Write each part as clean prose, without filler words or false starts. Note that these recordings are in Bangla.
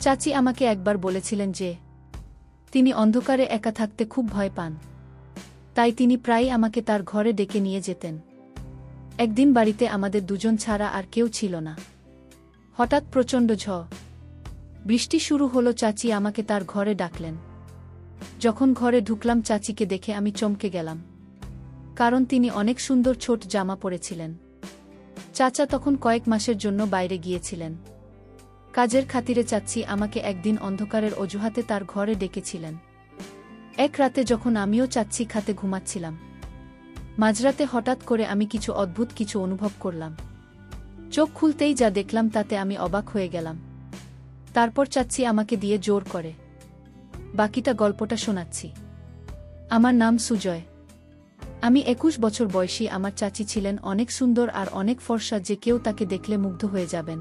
চাচি আমাকে একবার বলেছিলেন যে তিনি অন্ধকারে একা থাকতে খুব ভয় পান, তাই তিনি প্রায়ই আমাকে তার ঘরে ডেকে নিয়ে যেতেন। একদিন বাড়িতে আমাদের দুজন ছাড়া আর কেউ ছিল না। হঠাৎ প্রচণ্ড ঝড় বৃষ্টি শুরু হলো। চাচি আমাকে তার ঘরে ডাকলেন। যখন ঘরে ঢুকলাম চাচিকে দেখে আমি চমকে গেলাম, কারণ তিনি অনেক সুন্দর ছোট জামা পরেছিলেন। চাচা তখন কয়েক মাসের জন্য বাইরে গিয়েছিলেন। কাজের খাতিরে চাচি আমাকে একদিন অন্ধকারের অজুহাতে তার ঘরে ডেকেছিলেন। এক রাতে যখন আমিও চাচি খাতে ঘুমাচ্ছিলাম, মাঝরাতে হঠাৎ করে আমি কিছু অদ্ভুত কিছু অনুভব করলাম। চোখ খুলতেই যা দেখলাম তাতে আমি অবাক হয়ে গেলাম। তারপর চাচি আমাকে দিয়ে জোর করে বাকিটা গল্পটা শোনাচ্ছি। আমার নাম সুজয়। আমি 21 বছর বয়সী। আমার চাচি ছিলেন অনেক সুন্দর আর অনেক ফর্সা, যে কেউ তাকে দেখলে মুগ্ধ হয়ে যাবেন।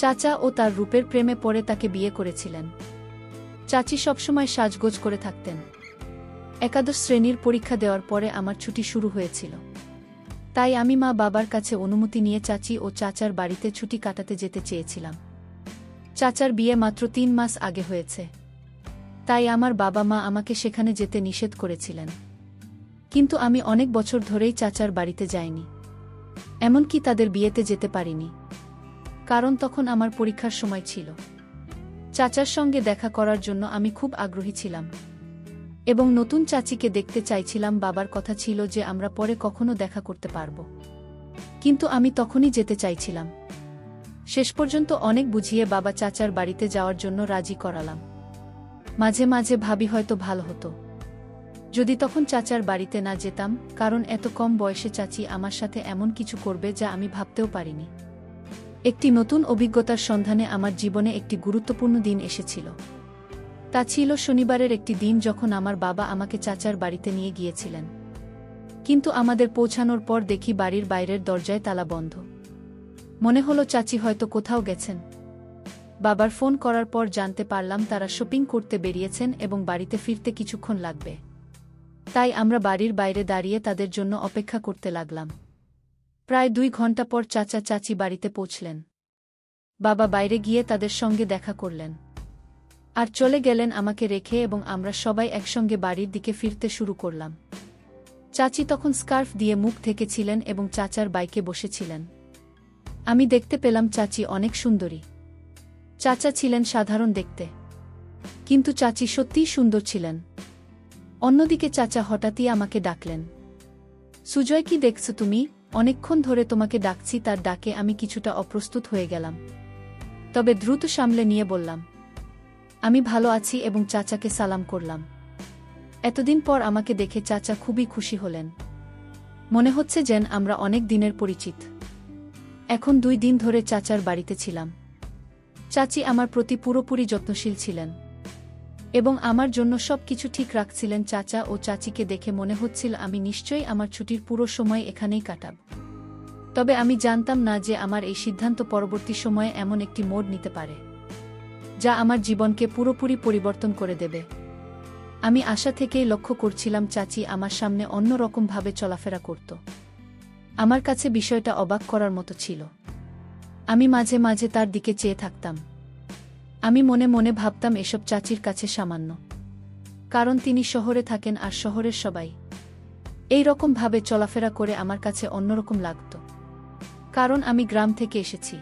চাচা ও তার রূপের প্রেমে পড়ে তাকে বিয়ে করেছিলেন। চাচি সবসময় সাজগোজ করে থাকতেন। একাদশ শ্রেণীর পরীক্ষা দেওয়ার পরে আমার ছুটি শুরু হয়েছিল, তাই আমি মা বাবার কাছে অনুমতি নিয়ে চাচি ও চাচার বাড়িতে ছুটি কাটাতে যেতে চেয়েছিলাম। চাচার বিয়ে মাত্র 3 মাস আগে হয়েছে, তাই আমার বাবা মা আমাকে সেখানে যেতে নিষেধ করেছিলেন। কিন্তু আমি অনেক বছর ধরেই চাচার বাড়িতে যাইনি, এমনকি তাদের বিয়েতে যেতে পারিনি, কারণ তখন আমার পরীক্ষার সময় ছিল। চাচার সঙ্গে দেখা করার জন্য আমি খুব আগ্রহী ছিলাম এবং নতুন চাচিকে দেখতে চাইছিলাম। বাবার কথা ছিল যে আমরা পরে কখনো দেখা করতে পারব, কিন্তু আমি তখনই যেতে চাইছিলাম। শেষ পর্যন্ত অনেক বুঝিয়ে বাবা চাচার বাড়িতে যাওয়ার জন্য রাজি করালাম। মাঝে মাঝে ভাবি হয়তো ভালো হতো যদি তখন চাচার বাড়িতে না যেতাম, কারণ এত কম বয়সে চাচি আমার সাথে এমন কিছু করবে যা আমি ভাবতেও পারিনি। একটি নতুন অভিজ্ঞতার সন্ধানে আমার জীবনে একটি গুরুত্বপূর্ণ দিন এসেছিল। তা ছিল শনিবারের একটি দিন, যখন আমার বাবা আমাকে চাচার বাড়িতে নিয়ে গিয়েছিলেন। কিন্তু আমাদের পৌঁছানোর পর দেখি বাড়ির বাইরের দরজায় তালা বন্ধ। মনে হলো চাচি হয়তো কোথাও গেছেন। বাবার ফোন করার পর জানতে পারলাম তারা শপিং করতে বেরিয়েছেন এবং বাড়িতে ফিরতে কিছুক্ষণ লাগবে। তাই আমরা বাড়ির বাইরে দাঁড়িয়ে তাদের জন্য অপেক্ষা করতে লাগলাম। প্রায় 2 ঘন্টা পর চাচা চাচি বাড়িতে পৌঁছলেন। বাবা বাইরে গিয়ে তাদের সঙ্গে দেখা করলেন আর চলে গেলেন আমাকে রেখে, এবং আমরা সবাই একসঙ্গে বাড়ির দিকে ফিরতে শুরু করলাম। চাচি তখন স্কার্ফ দিয়ে মুখ ঢেকেছিলেন এবং চাচার বাইকে বসেছিলেন। আমি দেখতে পেলাম চাচি অনেক সুন্দরী। চাচা ছিলেন সাধারণ দেখতে, কিন্তু চাচি সত্যিই সুন্দর ছিলেন। অন্যদিকে চাচা হঠাৎই আমাকে ডাকলেন, সুজয়, কি দেখছো তুমি? অনেকক্ষণ ধরে তোমাকে ডাকছি। তার ডাকে আমি কিছুটা অপ্রস্তুত হয়ে গেলাম, তবে দ্রুত সামলে নিয়ে বললাম, আমি ভালো আছি, এবং চাচাকে সালাম করলাম। এতদিন পর আমাকে দেখে চাচা খুবই খুশি হলেন। মনে হচ্ছে যেন আমরা অনেক দিনের পরিচিত। এখন 2 দিন ধরে চাচার বাড়িতে ছিলাম। চাচি আমার প্রতি পুরোপুরি যত্নশীল ছিলেন এবং আমার জন্য সবকিছু ঠিক রাখছিলেন। চাচা ও চাচিকে দেখে মনে হচ্ছিল আমি নিশ্চয়ই আমার ছুটির পুরো সময় এখানেই কাটাব। তবে আমি জানতাম না যে আমার এই সিদ্ধান্ত পরবর্তী সময়ে এমন একটি মোড় নিতে পারে যা আমার জীবনকে পুরোপুরি পরিবর্তন করে দেবে। আমি আশা থেকেই লক্ষ্য করছিলাম চাচি আমার সামনে অন্য রকমভাবে চলাফেরা করত। আমার কাছে বিষয়টা অবাক করার মতো ছিল। আমি মাঝে মাঝে তার দিকে চেয়ে থাকতাম। আমি মনে মনে ভাবতাম এসব চাচির কাছে সামান্য, কারণ তিনি শহরে থাকেন আর শহরের সবাই এই রকম ভাবে চলাফেরা করে আমার কাছে অন্যরকম লাগত। কারণ আমি গ্রাম থেকে এসেছি,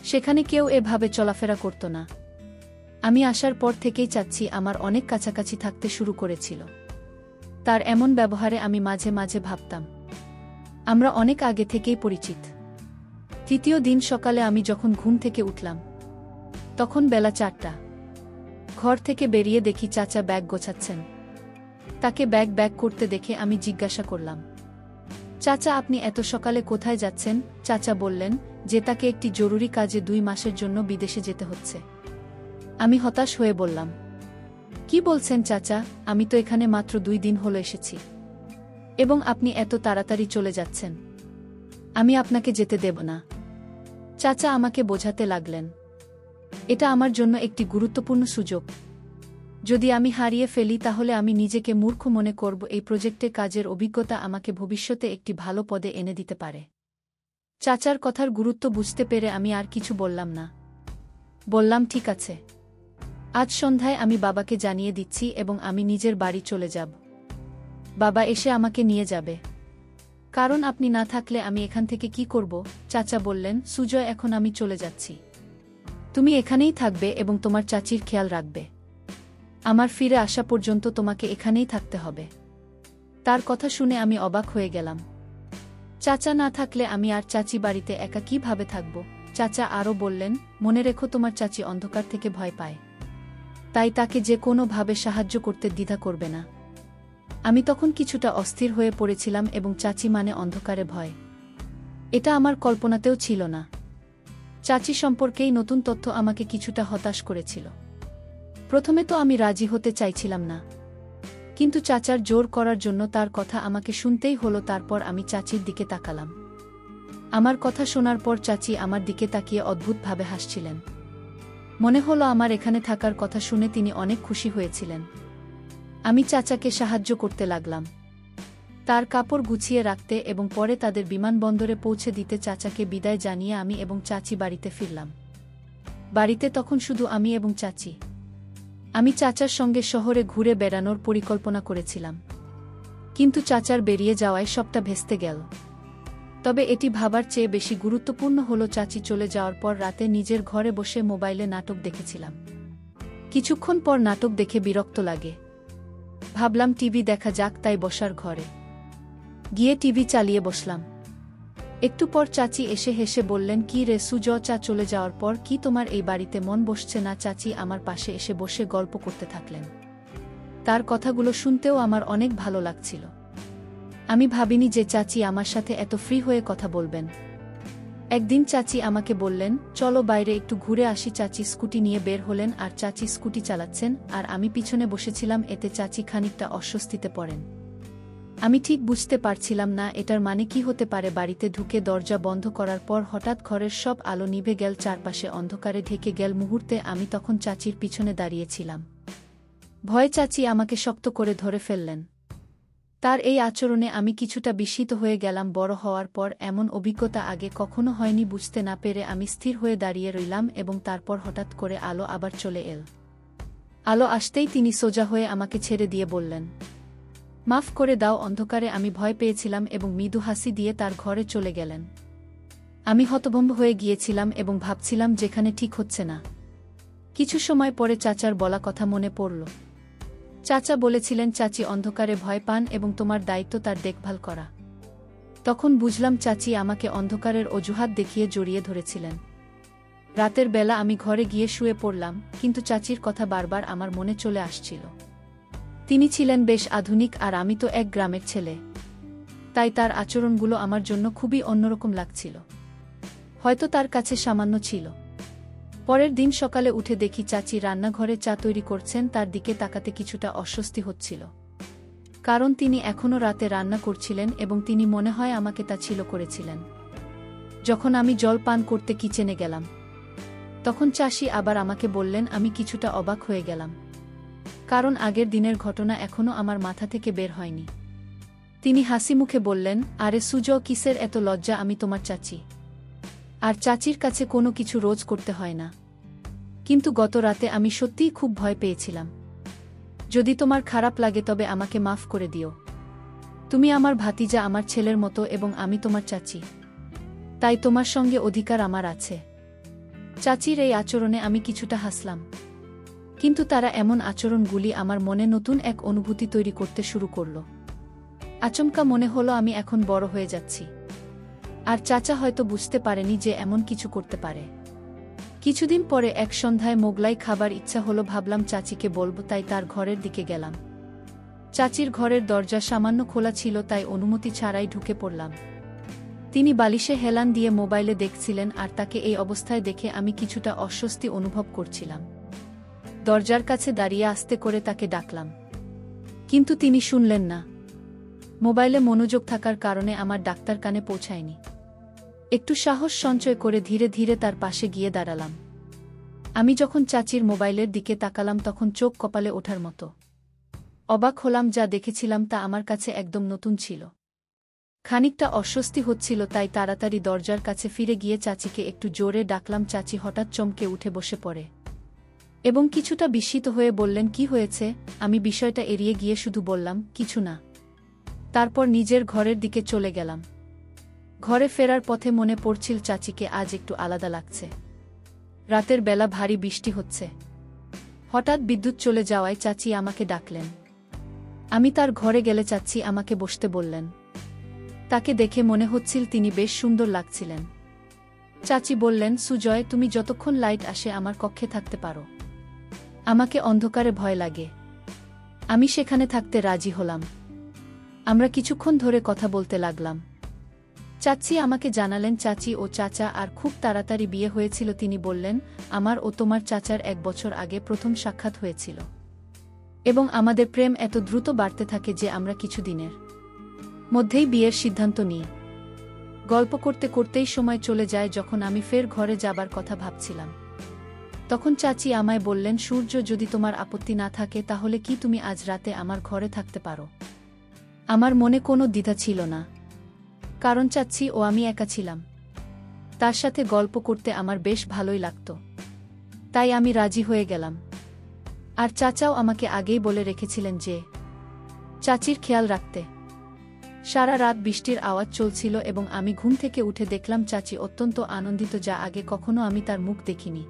সেখানে কেউ এভাবে চলাফেরা করত না। আমি আসার পর থেকেই চাচ্ছি আমার অনেক কাছাকাছি থাকতে শুরু করেছিল। তার এমন ব্যবহারে আমি মাঝে মাঝে ভাবতাম আমরা অনেক আগে থেকেই পরিচিত। তৃতীয় দিন সকালে আমি যখন ঘুম থেকে উঠলাম, তখন বেলা 4টা। ঘর থেকে বেরিয়ে দেখি চাচা ব্যাগ গোছাচ্ছেন। তাকে ব্যাগ করতে দেখে আমি জিজ্ঞাসা করলাম, চাচা, আপনি এত সকালে কোথায় যাচ্ছেন? চাচা বললেন যে তাকে একটি জরুরি কাজে 2 মাসের জন্য বিদেশে যেতে হচ্ছে। আমি হতাশ হয়ে বললাম, কি বলছেন চাচা? আমি তো এখানে মাত্র 2 দিন হলো এসেছি, এবং আপনি এত তাড়াতাড়ি চলে যাচ্ছেন। আমি আপনাকে যেতে দেব না। চাচা আমাকে বোঝাতে লাগলেন, এটা আমার জন্য একটি গুরুত্বপূর্ণ সুযোগ। যদি আমি হারিয়ে ফেলি তাহলে আমি নিজেকে মূর্খ মনে করব। এই প্রজেক্টে কাজের অভিজ্ঞতা আমাকে ভবিষ্যতে একটি ভালো পদে এনে দিতে পারে। চাচার কথার গুরুত্ব বুঝতে পেরে আমি আর কিছু বললাম না। বললাম ঠিক আছে। আজ সন্ধ্যায় আমি বাবাকে জানিয়ে দিচ্ছি এবং আমি নিজের বাড়ি চলে যাব। বাবা এসে আমাকে নিয়ে যাবে। কারণ আপনি না থাকলে আমি এখান থেকে কি করব? চাচা বললেন, সুজয় এখন আমি চলে যাচ্ছি। তুমি এখানেই থাকবে এবং তোমার চাচির খেয়াল রাখবে। আমার ফিরে আসা পর্যন্ত তোমাকে এখানেই থাকতে হবে। তার কথা শুনে আমি অবাক হয়ে গেলাম। চাচা না থাকলে আমি আর চাচি বাড়িতে একা কিভাবে থাকব? চাচা আরও বললেন, মনে রেখো তোমার চাচি অন্ধকার থেকে ভয় পায়। তাই তাকে যে কোনো ভাবে সাহায্য করতে দ্বিধা করবে না। আমি তখন কিছুটা অস্থির হয়ে পড়েছিলাম এবং চাচি মানে অন্ধকারে ভয়। এটা আমার কল্পনাতেও ছিল না। চাচি সম্পর্কেই নতুন তথ্য আমাকে কিছুটা হতাশ করেছিল। প্রথমে তো আমি রাজি হতে চাইছিলাম না, কিন্তু চাচার জোর করার জন্য তার কথা আমাকে শুনতেই হলো। তারপর আমি চাচির দিকে তাকালাম। আমার কথা শোনার পর চাচি আমার দিকে তাকিয়ে অদ্ভুতভাবে হাসছিলেন। মনে হলো আমার এখানে থাকার কথা শুনে তিনি অনেক খুশি হয়েছিলেন। আমি চাচাকে সাহায্য করতে লাগলাম, তার কাপড় গুছিয়ে রাখতে এবং পরে তাদের বিমানবন্দরে পৌঁছে দিতে। চাচাকে বিদায় জানিয়ে আমি এবং চাচি বাড়িতে ফিরলাম। বাড়িতে তখন শুধু আমি এবং চাচি। আমি চাচার সঙ্গে শহরে ঘুরে বেড়ানোর পরিকল্পনা করেছিলাম, কিন্তু চাচার বেরিয়ে যাওয়ায় সবটা ভেস্তে গেল। তবে এটি ভাবার চেয়ে বেশি গুরুত্বপূর্ণ হলো চাচি চলে যাওয়ার পর রাতে নিজের ঘরে বসে মোবাইলে নাটক দেখেছিলাম। কিছুক্ষণ পর নাটক দেখে বিরক্ত লাগে। ভাবলাম টিভি দেখা যাক, তাই বসার ঘরে গিয়ে টিভি চালিয়ে বসলাম। একটু পর চাচি এসে হেসে বললেন, কি রে সুজয়, চা চলে যাওয়ার পর কি তোমার এই বাড়িতে মন বসছে না? চাচি আমার পাশে এসে বসে গল্প করতে থাকলেন। তার কথাগুলো শুনতেও আমার অনেক ভালো লাগছিল। আমি ভাবিনি যে চাচি আমার সাথে এত ফ্রি হয়ে কথা বলবেন। একদিন চাচি আমাকে বললেন, চলো বাইরে একটু ঘুরে আসি। চাচি স্কুটি নিয়ে বের হলেন আর চাচি স্কুটি চালাচ্ছেন আর আমি পিছনে বসেছিলাম। এতে চাচি খানিকটা অস্বস্তিতে পড়েন। আমি ঠিক বুঝতে পারছিলাম না এটার মানে কি হতে পারে। বাড়িতে ঢুকে দরজা বন্ধ করার পর হঠাৎ ঘরের সব আলো নিভে গেল, চারপাশে অন্ধকারে ঢেকে গেল। মুহূর্তে আমি তখন চাচির পিছনে দাঁড়িয়েছিলাম। ভয়ে চাচি আমাকে শক্ত করে ধরে ফেললেন। তার এই আচরণে আমি কিছুটা বিস্মিত হয়ে গেলাম। বড় হওয়ার পর এমন অভিজ্ঞতা আগে কখনো হয়নি। বুঝতে না পেরে আমি স্থির হয়ে দাঁড়িয়ে রইলাম এবং তারপর হঠাৎ করে আলো আবার চলে এল। আলো আসতেই তিনি সোজা হয়ে আমাকে ছেড়ে দিয়ে বললেন, মাফ করে দাও, অন্ধকারে আমি ভয় পেয়েছিলাম, এবং মৃদু হাসি দিয়ে তার ঘরে চলে গেলেন। আমি হতভম্ব হয়ে গিয়েছিলাম এবং ভাবছিলাম যেখানে ঠিক হচ্ছে না। কিছু সময় পরে চাচার বলা কথা মনে পড়ল। চাচা বলেছিলেন চাচি অন্ধকারে ভয় পান এবং তোমার দায়িত্ব তার দেখভাল করা। তখন বুঝলাম চাচি আমাকে অন্ধকারের অজুহাত দেখিয়ে জড়িয়ে ধরেছিলেন। রাতের বেলা আমি ঘরে গিয়ে শুয়ে পড়লাম, কিন্তু চাচির কথা বারবার আমার মনে চলে আসছিল। তিনি ছিলেন বেশ আধুনিক আর আমি তো এক গ্রামের ছেলে, তাই তার আচরণগুলো আমার জন্য খুবই অন্যরকম লাগছিল। হয়তো তার কাছে সামান্য ছিল। পরের দিন সকালে উঠে দেখি চাচি রান্নাঘরে চা তৈরি করছেন। তার দিকে তাকাতে কিছুটা অস্বস্তি হচ্ছিল, কারণ তিনি এখনও রাতে রান্না করছিলেন এবং তিনি মনে হয় আমাকে তা ছিল করেছিলেন। যখন আমি জল পান করতে কিচেনে গেলাম, তখন চাচি আবার আমাকে বললেন। আমি কিছুটা অবাক হয়ে গেলাম, কারণ আগের দিনের ঘটনা এখনও আমার মাথা থেকে বের হয়নি। তিনি হাসি মুখে বললেন, আরে সুজয়, কিসের এত লজ্জা? আমি তোমার চাচি, আর চাচির কাছে কোনো কিছু রোজ করতে হয় না। কিন্তু গত রাতে আমি সত্যিই খুব ভয় পেয়েছিলাম। যদি তোমার খারাপ লাগে তবে আমাকে মাফ করে দিও। তুমি আমার ভাতিজা, আমার ছেলের মতো, এবং আমি তোমার চাচি, তাই তোমার সঙ্গে অধিকার আমার আছে। চাচির এই আচরণে আমি কিছুটা হাসলাম, কিন্তু তারা এমন আচরণগুলি আমার মনে নতুন এক অনুভূতি তৈরি করতে শুরু করল। আচমকা মনে হলো আমি এখন বড় হয়ে যাচ্ছি, আর চাচা হয়তো বুঝতে পারেনি যে এমন কিছু করতে পারে। কিছুদিন পরে এক সন্ধ্যায় মোগলাই খাবার ইচ্ছা হলো। ভাবলাম চাচিকে বলবো, তাই তার ঘরের দিকে গেলাম। চাচির ঘরের দরজা সামান্য খোলা ছিল, তাই অনুমতি ছাড়াই ঢুকে পড়লাম। তিনি বালিশে হেলান দিয়ে মোবাইলে দেখছিলেন, আর তাকে এই অবস্থায় দেখে আমি কিছুটা অস্বস্তি অনুভব করছিলাম। দরজার কাছে দাঁড়িয়ে আস্তে করে তাকে ডাকলাম, কিন্তু তিনি শুনলেন না। মোবাইলে মনোযোগ থাকার কারণে আমার ডাক্তার কানে পৌঁছায়নি। একটু সাহস সঞ্চয় করে ধীরে ধীরে তার পাশে গিয়ে দাঁড়ালাম। আমি যখন চাচির মোবাইলের দিকে তাকালাম তখন চোখ কপালে ওঠার মতো। অবাক হলাম, যা দেখেছিলাম তা আমার কাছে একদম নতুন ছিল। খানিকটা অস্বস্তি হচ্ছিল, তাই তাড়াতাড়ি দরজার কাছে ফিরে গিয়ে চাচিকে একটু জোরে ডাকলাম। চাচি হঠাৎ চমকে উঠে বসে পড়ে এবং কিছুটা বিস্মিত হয়ে বললেন, কি হয়েছে? আমি বিষয়টা এড়িয়ে গিয়ে শুধু বললাম, কিছু না। তারপর নিজের ঘরের দিকে চলে গেলাম। ঘরে ফেরার পথে মনে পড়ছিল চাচিকে আজ একটু আলাদা লাগছে। রাতের বেলা ভারী বৃষ্টি হচ্ছে। হঠাৎ বিদ্যুৎ চলে যাওয়ায় চাচি আমাকে ডাকলেন। আমি তার ঘরে গেলে চাচি আমাকে বসতে বললেন। তাকে দেখে মনে হচ্ছিল তিনি বেশ সুন্দর লাগছিলেন। চাচি বললেন, সুজয়, তুমি যতক্ষণ লাইট আসে আমার কক্ষে থাকতে পারো। আমাকে অন্ধকারে ভয় লাগে। আমি সেখানে থাকতে রাজি হলাম। আমরা কিছুক্ষণ ধরে কথা বলতে লাগলাম। চাচি আমাকে জানালেন চাচি ও চাচা আর খুব তাড়াতাড়ি বিয়ে হয়েছিল। তিনি বললেন, আমার ও তোমার চাচার 1 বছর আগে প্রথম সাক্ষাৎ হয়েছিল এবং আমাদের প্রেম এত দ্রুত বাড়তে থাকে যে আমরা কিছুদিনের মধ্যেই বিয়ের সিদ্ধান্ত নিই। গল্প করতে করতেই সময় চলে যায়। যখন আমি ফের ঘরে যাবার কথা ভাবছিলাম, তখন চাচি আমায় বললেন, সূর্য, যদি তোমার আপত্তি না থাকে তাহলে কি তুমি আজ রাতে আমার ঘরে থাকতে পারো? আমার মনে কোনো দ্বিধা ছিল না, কারণ চাচি ও আমি একা ছিলাম। তার সাথে গল্প করতে আমার বেশ ভালোই লাগত। তাই আমি রাজি হয়ে গেলাম। আর চাচাও আমাকে আগেই বলে রেখেছিলেন যে চাচির খেয়াল রাখতে। সারা রাত বৃষ্টির আওয়াজ চলছিল এবং আমি ঘুম থেকে উঠে দেখলাম চাচি অত্যন্ত আনন্দিত, যা আগে কখনো আমি তার মুখ দেখিনি।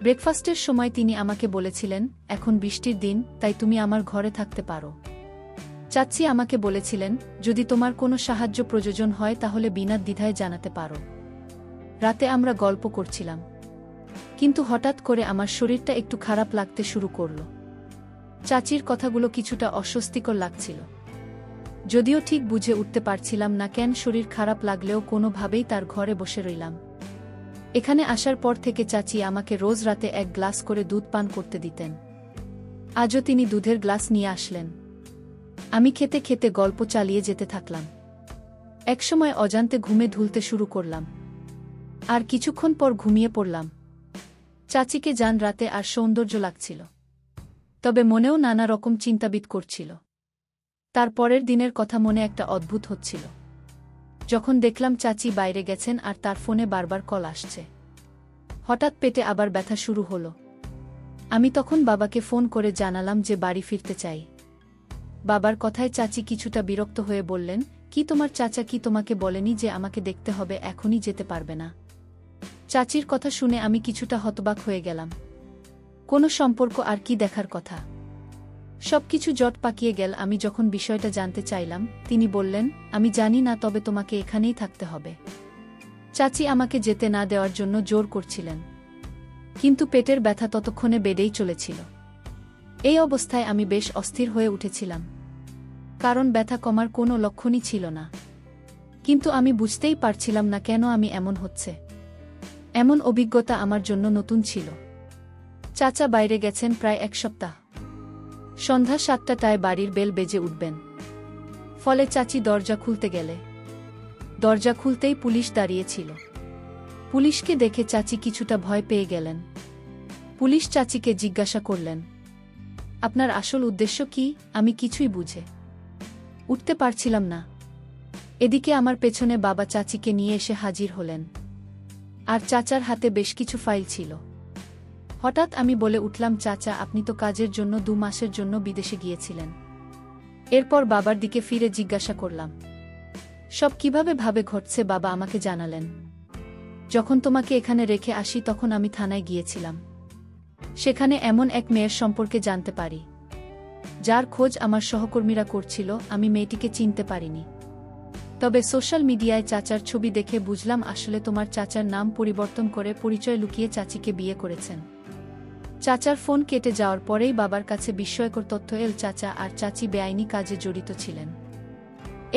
ব্রেকফাস্টের সময় তিনি আমাকে বলেছিলেন, এখন বৃষ্টির দিন, তাই তুমি আমার ঘরে থাকতে পারো। চাচি আমাকে বলেছিলেন, যদি তোমার কোনো সাহায্য প্রয়োজন হয় তাহলে বিনা দ্বিধায় জানাতে পারো। রাতে আমরা গল্প করছিলাম, কিন্তু হঠাৎ করে আমার শরীরটা একটু খারাপ লাগতে শুরু করল। চাচির কথাগুলো কিছুটা অস্বস্তিকর লাগছিল, যদিও ঠিক বুঝে উঠতে পারছিলাম না কেন শরীর খারাপ লাগলেও কোনোভাবেই তার ঘরে বসে রইলাম। এখানে আসার পর থেকে চাচি আমাকে রোজ রাতে 1 গ্লাস করে দুধ পান করতে দিতেন। আজও তিনি দুধের গ্লাস নিয়ে আসলেন। আমি খেতে খেতে গল্প চালিয়ে যেতে থাকলাম। একসময় অজান্তে ঘুমে ঢুলতে শুরু করলাম, আর কিছুক্ষণ পর ঘুমিয়ে পড়লাম। চাচিকে জান রাতে আর সৌন্দর্য লাগছিল, তবে মনেও নানা রকম চিন্তাবিদ করছিল। তার পরের দিনের কথা মনে একটা অদ্ভুত হচ্ছিল, যখন দেখলাম চাচি বাইরে গেছেন আর তার ফোনে বারবার কল আসছে। হঠাৎ পেটে আবার ব্যথা শুরু হলো। আমি তখন বাবাকে ফোন করে জানালাম যে বাড়ি ফিরতে চাই। বাবার কথায় চাচি কিছুটা বিরক্ত হয়ে বললেন, কি তোমার চাচা কি তোমাকে বলেনি যে আমাকে দেখতে হবে, এখনই যেতে পারবে না? চাচির কথা শুনে আমি কিছুটা হতবাক হয়ে গেলাম। কোনো সম্পর্ক আর কি দেখার কথা? সবকিছু জট পাকিয়ে গেল। আমি যখন বিষয়টা জানতে চাইলাম, তিনি বললেন, আমি জানি না, তবে তোমাকে এখানেই থাকতে হবে। চাচি আমাকে যেতে না দেওয়ার জন্য জোর করছিলেন, কিন্তু পেটের ব্যথা ততক্ষণে বেড়েই চলেছিল। এই অবস্থায় আমি বেশ অস্থির হয়ে উঠেছিলাম, কারণ ব্যথা কমার কোনো লক্ষণই ছিল না। কিন্তু আমি বুঝতেই পারছিলাম না কেন আমি এমন হচ্ছে। এমন অভিজ্ঞতা আমার জন্য নতুন ছিল। চাচা বাইরে গেছেন প্রায় 1 সপ্তাহ। সন্ধ্যা 7টায় বাড়ির বেল বেজে উঠবেন। ফলে চাচি দরজা খুলতে গেলে দরজা খুলতেই পুলিশ দাঁড়িয়েছিল। পুলিশকে দেখে চাচি কিছুটা ভয় পেয়ে গেলেন। পুলিশ চাচিকে জিজ্ঞাসা করলেন, আপনার আসল উদ্দেশ্য কি? আমি কিছুই বুঝে উঠতে পারছিলাম না। এদিকে আমার পেছনে বাবা চাচিকে নিয়ে এসে হাজির হলেন, আর চাচার হাতে বেশ কিছু ফাইল ছিল। হঠাৎ আমি বলে উঠলাম, চাচা, আপনি তো কাজের জন্য 2 মাসের জন্য বিদেশে গিয়েছিলেন। এরপর বাবার দিকে ফিরে জিজ্ঞাসা করলাম, সব কিভাবে ঘটছে? বাবা আমাকে জানালেন, যখন তোমাকে এখানে রেখে আসি তখন আমি থানায় গিয়েছিলাম। সেখানে এমন এক মেয়ের সম্পর্কে জানতে পারি, যার খোঁজ আমার সহকর্মীরা করছিল। আমি মেয়েটিকে চিনতে পারিনি, তবে সোশ্যাল মিডিয়ায় চাচার ছবি দেখে বুঝলাম আসলে তোমার চাচার নাম পরিবর্তন করে পরিচয় লুকিয়ে চাচিকে বিয়ে করেছেন। চাচার ফোন কেটে যাওয়ার পরেই বাবার কাছে বিস্ময়কর তথ্য এল, চাচা আর চাচি বেআইনি কাজে জড়িত ছিলেন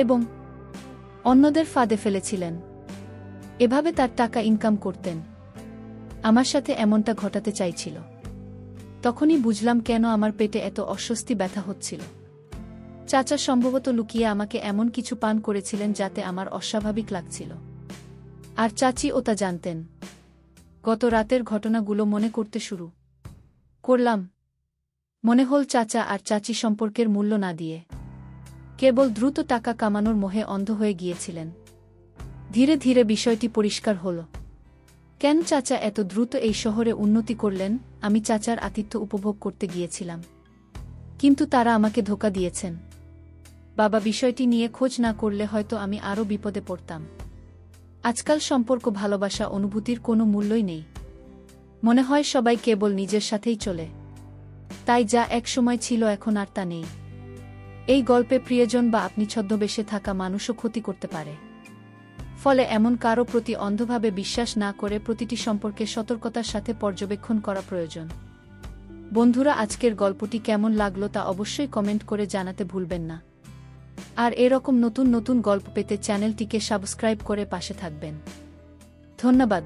এবং অন্যদের ফাঁদে ফেলেছিলেন। এভাবে তার টাকা ইনকাম করতেন। আমার সাথে এমনটা ঘটাতে চাইছিল। তখনই বুঝলাম কেন আমার পেটে এত অস্বস্তি ব্যথা হচ্ছিল। চাচা সম্ভবত লুকিয়ে আমাকে এমন কিছু পান করেছিলেন যাতে আমার অস্বাভাবিক লাগছিল, আর চাচি ও তা জানতেন। গত রাতের ঘটনাগুলো মনে করতে শুরু করলাম। মনে হল চাচা আর চাচি সম্পর্কের মূল্য না দিয়ে কেবল দ্রুত টাকা কামানোর মোহে অন্ধ হয়ে গিয়েছিলেন। ধীরে ধীরে বিষয়টি পরিষ্কার হল। কেন চাচা এত দ্রুত এই শহরে উন্নতি করলেন? আমি চাচার আতিথ্য উপভোগ করতে গিয়েছিলাম, কিন্তু তারা আমাকে ধোঁকা দিয়েছেন। বাবা বিষয়টি নিয়ে খোঁজ না করলে হয়তো আমি আরও বিপদে পড়তাম। আজকাল সম্পর্ক, ভালোবাসা, অনুভূতির কোনো মূল্যই নেই। মনে হয় সবাই কেবল নিজের সাথেই চলে। তাই যা এক সময় ছিল এখন আর তা নেই। এই গল্পে প্রিয়জন বা আপনি ছদ্মবেশে থাকা মানুষও ক্ষতি করতে পারে। ফলে এমন কারো প্রতি অন্ধভাবে বিশ্বাস না করে প্রতিটি সম্পর্কে সতর্কতার সাথে পর্যবেক্ষণ করা প্রয়োজন। বন্ধুরা, আজকের গল্পটি কেমন লাগলো তা অবশ্যই কমেন্ট করে জানাতে ভুলবেন না। আর এরকম নতুন নতুন গল্প পেতে চ্যানেলটিকে সাবস্ক্রাইব করে পাশে থাকবেন। ধন্যবাদ।